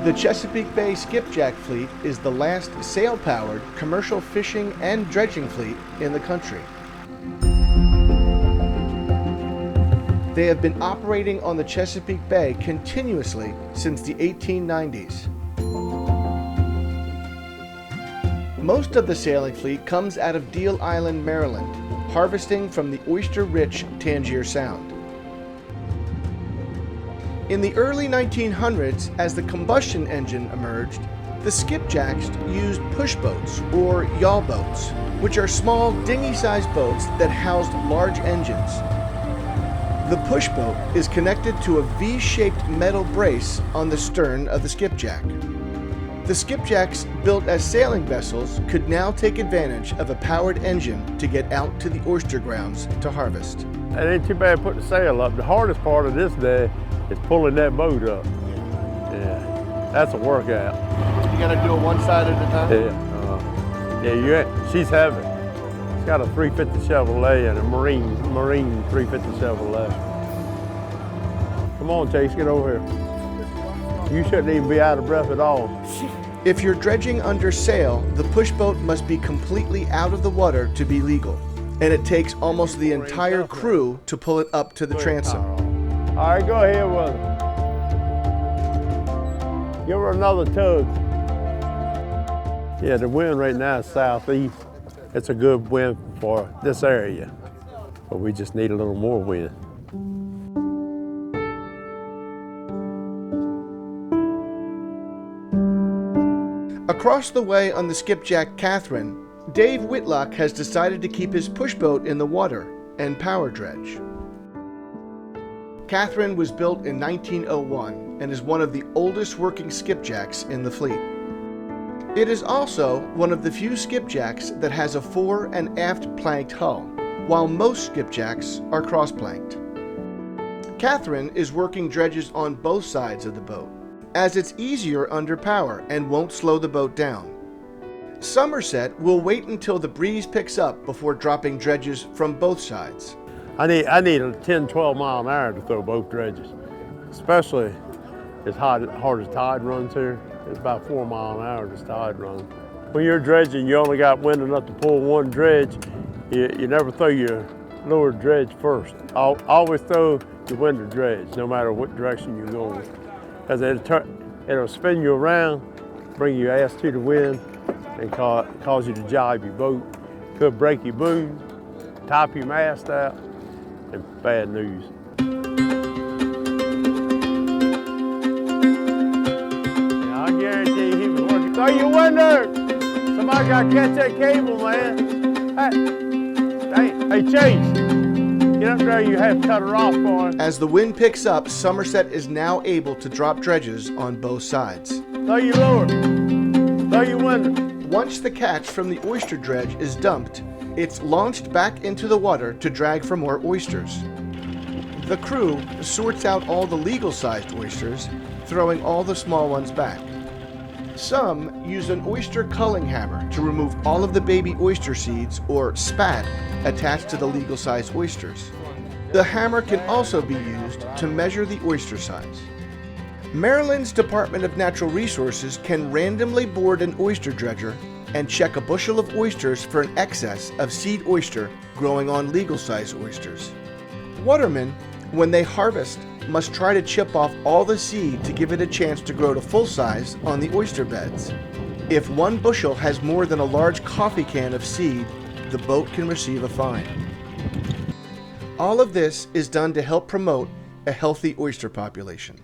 The Chesapeake Bay Skipjack fleet is the last sail-powered commercial fishing and dredging fleet in the country. They have been operating on the Chesapeake Bay continuously since the 1890s. Most of the sailing fleet comes out of Deal Island, Maryland, harvesting from the oyster-rich Tangier Sound. In the early 1900s, as the combustion engine emerged, the skipjacks used pushboats or yawl boats, which are small dinghy-sized boats that housed large engines. The pushboat is connected to a V-shaped metal brace on the stern of the skipjack. The skipjacks, built as sailing vessels, could now take advantage of a powered engine to get out to the oyster grounds to harvest. It ain't too bad putting the sail up. The hardest part of this day is pulling that boat up. Yeah, that's a workout. You gotta do it one side at a time? Yeah, she's heavy. It's got a 350 Chevrolet and a Marine 350 Chevrolet. Come on, Chase, get over here. You shouldn't even be out of breath at all. If you're dredging under sail, the pushboat must be completely out of the water to be legal, and it takes almost the entire crew to pull it up to the transom. All right, go ahead with it. Give her another tug. Yeah, the wind right now is southeast. It's a good wind for this area, but we just need a little more wind. Across the way on the skipjack Catherine, Dave Whitlock has decided to keep his pushboat in the water and power dredge. Catherine was built in 1901 and is one of the oldest working skipjacks in the fleet. It is also one of the few skipjacks that has a fore and aft planked hull, while most skipjacks are cross-planked. Catherine is working dredges on both sides of the boat, as it's easier under power and won't slow the boat down. Somerset will wait until the breeze picks up before dropping dredges from both sides. I need a 10, 12 mile an hour to throw both dredges, especially as hard as tide runs here. It's about 4 mile an hour this tide runs. When you're dredging, you only got wind enough to pull one dredge. You never throw your lower dredge first. Always throw your window dredge, no matter what direction you're going. Because it'll spin you around, bring your ass to the wind, and cause you to jibe your boat. Could break your boom, top your mast out, and bad news. Yeah, I guarantee he was working. Throw your window! Somebody got to catch that cable, man. Hey, Chase, get up there, you have to cut her off for him. As the wind picks up, Somerset is now able to drop dredges on both sides. Throw your lure, throw your window. Once the catch from the oyster dredge is dumped, it's launched back into the water to drag for more oysters. The crew sorts out all the legal-sized oysters, throwing all the small ones back. Some use an oyster culling hammer to remove all of the baby oyster seeds, or spat, attached to the legal-sized oysters. The hammer can also be used to measure the oyster size. Maryland's Department of Natural Resources can randomly board an oyster dredger and check a bushel of oysters for an excess of seed oyster growing on legal-sized oysters. Watermen, when they harvest, must try to chip off all the seed to give it a chance to grow to full size on the oyster beds. If one bushel has more than a large coffee can of seed, the boat can receive a fine. All of this is done to help promote a healthy oyster population.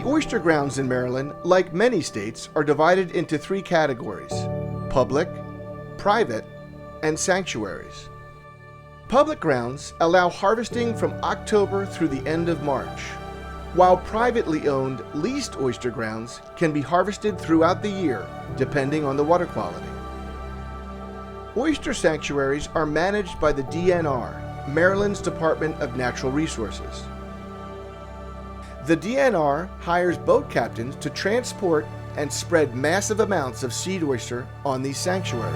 oyster grounds in Maryland, like many states, are divided into three categories: public, private, and sanctuaries. Public grounds allow harvesting from October through the end of March, while privately owned leased oyster grounds can be harvested throughout the year, depending on the water quality. Oyster sanctuaries are managed by the DNR, Maryland's Department of Natural Resources. The DNR hires boat captains to transport and spread massive amounts of seed oyster on these sanctuaries.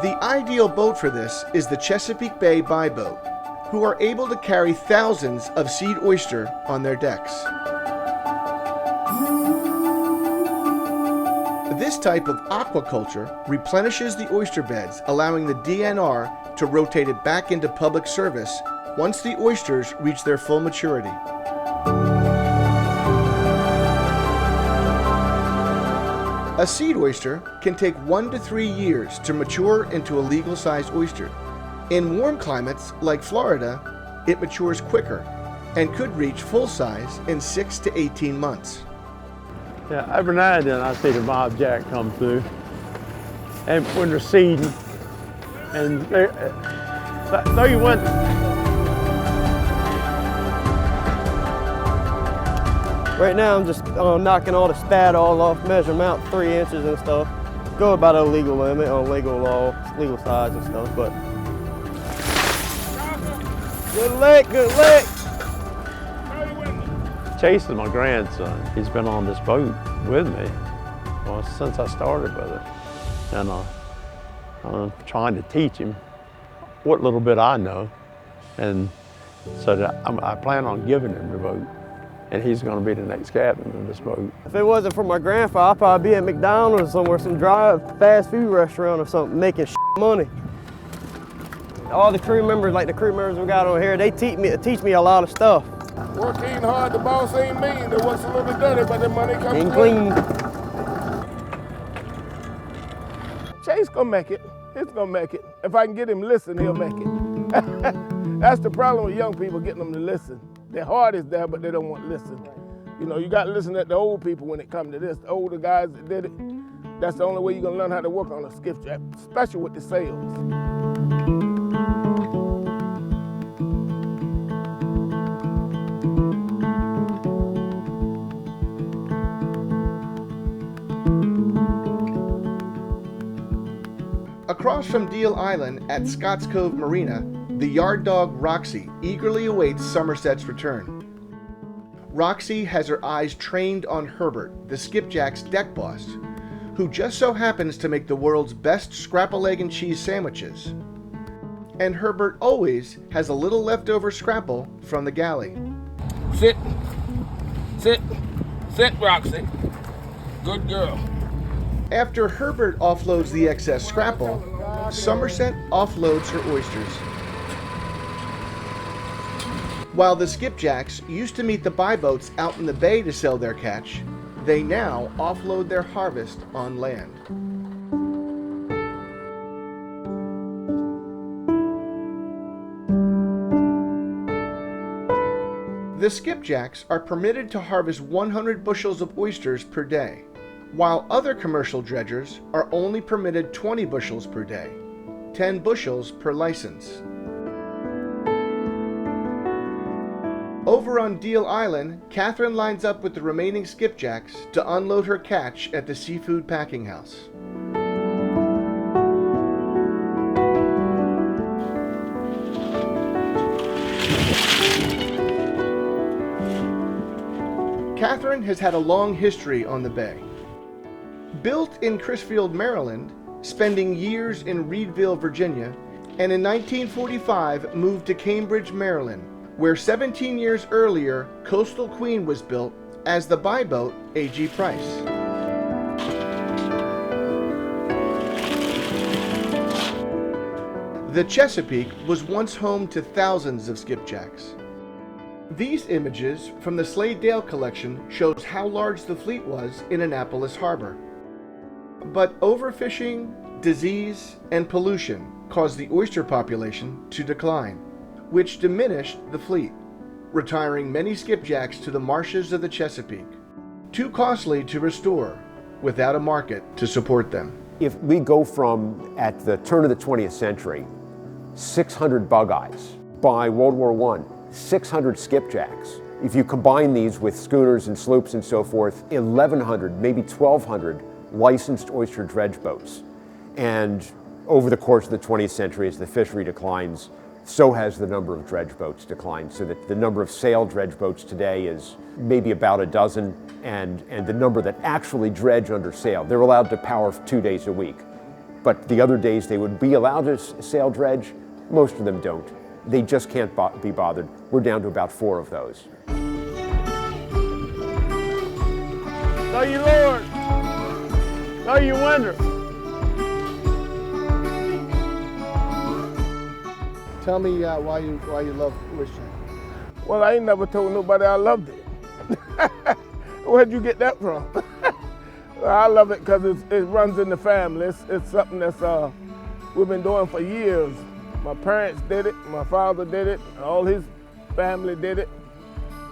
The ideal boat for this is the Chesapeake Bay Boat, who are able to carry thousands of seed oyster on their decks. This type of aquaculture replenishes the oyster beds, allowing the DNR to rotate it back into public service once the oysters reach their full maturity. A seed oyster can take 1 to 3 years to mature into a legal-sized oyster. In warm climates like Florida, it matures quicker and could reach full size in 6 to 18 months. Yeah, every now and then I see the mob jack come through, and when they're seeding, and so you went. Right now I'm just knocking all the spat all off, measure them out 3 inches and stuff. Go about a legal limit on legal law, legal size and stuff, but. Good lick, good lick. Chase is my grandson. He's been on this boat with me, well, since I started with it. And I'm trying to teach him what little bit I know. And so that I plan on giving him the boat. And he's going to be the next captain of this boat. If it wasn't for my grandfather, I'd probably be at McDonald's or somewhere, some dry fast food restaurant or something, making money. All the crew members, like the crew members we got on here, they teach me a lot of stuff. Working hard, the boss ain't mean. The work's a little bit dirty, but the money comes Ain't clean. Chase gonna make it. He's gonna make it. If I can get him to listen, he'll make it. That's the problem with young people, getting them to listen. Their heart is there, but they don't want to listen. You know, you got to listen to the old people when it comes to this. The older guys that did it, that's the only way you're gonna learn how to work on a skipjack, especially with the sails. Across from Deal Island at Scotts Cove Marina, the yard dog Roxy eagerly awaits Somerset's return. Roxy has her eyes trained on Herbert, the Skipjack's deck boss, who just so happens to make the world's best scrapple egg and cheese sandwiches. And Herbert always has a little leftover scrapple from the galley. Sit, sit, sit, Roxy. Good girl. After Herbert offloads the excess scrapple, Somerset offloads her oysters. While the Skipjacks used to meet the boats out in the bay to sell their catch, they now offload their harvest on land. The Skipjacks are permitted to harvest 100 bushels of oysters per day, while other commercial dredgers are only permitted 20 bushels per day, 10 bushels per license. Over on Deal Island, Catherine lines up with the remaining Skipjacks to unload her catch at the seafood packing house. Catherine has had a long history on the bay. Built in Crisfield, Maryland, spending years in Reedville, Virginia, and in 1945 moved to Cambridge, Maryland, where 17 years earlier Coastal Queen was built as the boat A.G. Price. The Chesapeake was once home to thousands of skipjacks. These images from the Slaydale collection shows how large the fleet was in Annapolis Harbor. But overfishing, disease, and pollution caused the oyster population to decline. which diminished the fleet, retiring many skipjacks to the marshes of the Chesapeake, too costly to restore without a market to support them. If we go from, at the turn of the 20th century, 600 bug eyes, by World War I, 600 skipjacks. If you combine these with schooners and sloops and so forth, 1,100, maybe 1,200 licensed oyster dredge boats. And over the course of the 20th century, as the fishery declines, so has the number of dredge boats declined, so that the number of sail dredge boats today is maybe about a dozen, and the number that actually dredge under sail, they're allowed to power 2 days a week. But the other days they would be allowed to sail dredge, most of them don't. They just can't be bothered. We're down to about 4 of those. Know you Lord, know you winter. Tell me why you love Oyster. Well, I ain't never told nobody I loved it. Where'd you get that from? I love it because it runs in the family. It's something that's we've been doing for years. My parents did it, my father did it, all his family did it.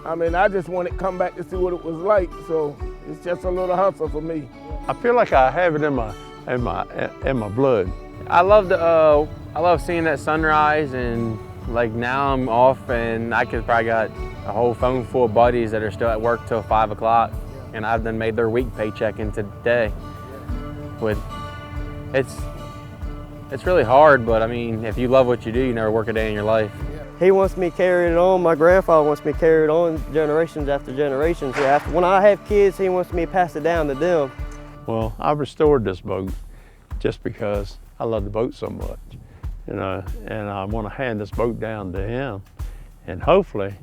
I mean, I just want to come back to see what it was like, so it's just a little hustle for me. I feel like I have it in my blood. I love seeing that sunrise, and like now I'm off and I could probably got a whole phone full of buddies that are still at work till 5 o'clock, and I've done made their week paycheck in today. It's really hard, but I mean, if you love what you do, you never work a day in your life. He wants me carried it on. My grandfather wants me carried on generations after generations. When I have kids, he wants me to pass it down to them. Well, I restored this boat just because I love the boat so much, you know, and I want to hand this boat down to him, and hopefully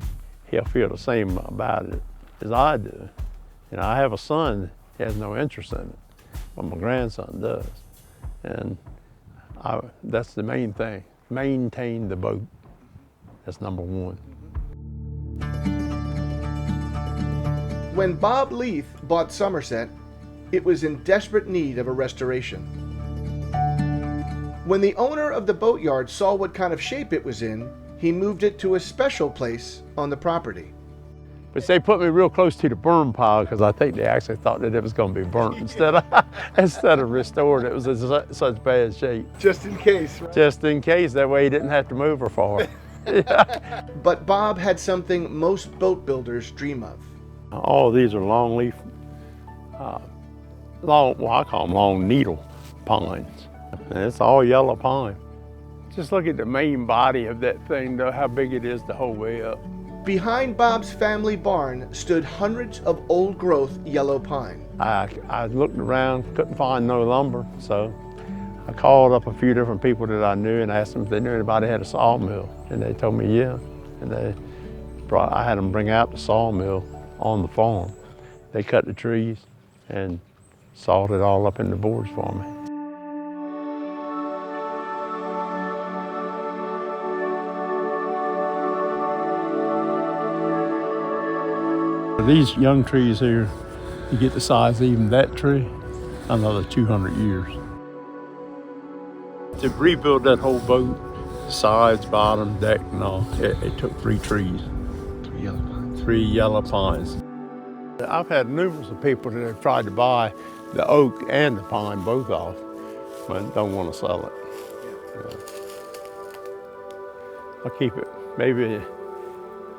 he'll feel the same about it as I do. You know, I have a son, he has no interest in it, but my grandson does, and that's the main thing, maintain the boat. That's number one. When Bob Leith bought Somerset, it was in desperate need of a restoration. When the owner of the boatyard saw what kind of shape it was in, he moved it to a special place on the property. But they put me real close to the burn pile because I think they actually thought that it was going to be burnt instead of restored. It was in such bad shape. Just in case, right? Just in case, that way he didn't have to move her far. Yeah. But Bob had something most boat builders dream of. All of these are long leaf, I call them long needle pines. And it's all yellow pine. Just look at the main body of that thing, though, how big it is the whole way up. Behind Bob's family barn stood hundreds of old-growth yellow pine. I looked around, couldn't find no lumber, so I called up a few different people that I knew and asked them if they knew anybody had a sawmill, and they told me yeah. And I had them bring out the sawmill on the farm. They cut the trees and sawed it all up into boards for me. These young trees here, you get the size of even that tree, another 200 years. To rebuild that whole boat, sides, bottom, deck, and all, it took 3 trees. 3 yellow pines. 3 yellow pines. I've had numerous of people that have tried to buy the oak and the pine both off, but don't want to sell it. I'll keep it. Maybe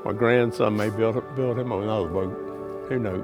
my grandson may build him another boat. Who knows?